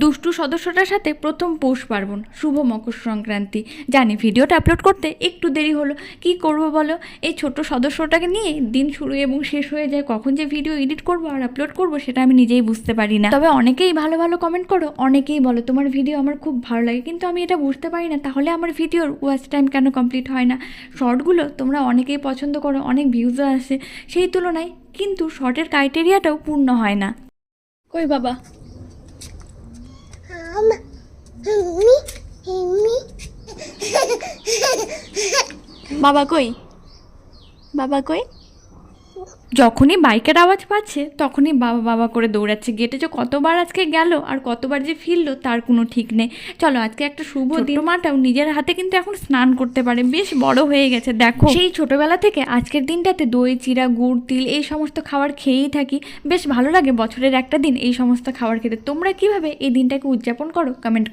দুষ্টু সদস্যটার সাথে প্রথম পৌষ পার্বণ, শুভ মকর সংক্রান্তি। জানি ভিডিওটা আপলোড করতে একটু দেরি হলো, কি করব বলো, এই ছোট সদস্যটাকে নিয়ে দিন শুরু এবং শেষ হয়ে যায়। কখন যে ভিডিও এডিট করব আর আপলোড করব সেটা আমি নিজেই বুঝতে পারি না। তবে অনেকেই ভালো ভালো কমেন্ট করো, অনেকেই বলো তোমার ভিডিও আমার খুব ভালো লাগে, কিন্তু আমি এটা বুঝতে পারি না তাহলে আমার ভিডিওর ওয়াচ টাইম কেন কমপ্লিট হয় না। শর্টগুলো তোমরা অনেকেই পছন্দ করো, অনেক ভিউজও আসে, সেই তুলনায় কিন্তু শর্টের ক্রাইটেরিয়াটাও পূর্ণ হয় না। কই বাবা? বাবা কই? বাবা কই? যখনই বাইকের আওয়াজ পাচ্ছে তখনই বাবা বাবা করে দৌড়াচ্ছে। গেটে যে কতবার আজকে গেল আর কতবার যে ফিরলো তার কোনো ঠিক নেই। চলো আজকে একটা শুভ দিন। মাটাও নিজের হাতে কিন্তু এখন স্নান করতে পারে, বেশ বড় হয়ে গেছে দেখো। সেই ছোটবেলা থেকে আজকের দিনটাতে দই চিড়া গুড় তিল এই সমস্ত খাবার খেয়েই থাকি, বেশ ভালো লাগে বছরের একটা দিন এই সমস্ত খাবার খেতে। তোমরা কিভাবে এই দিনটাকে উদযাপন করো কমেন্ট করো।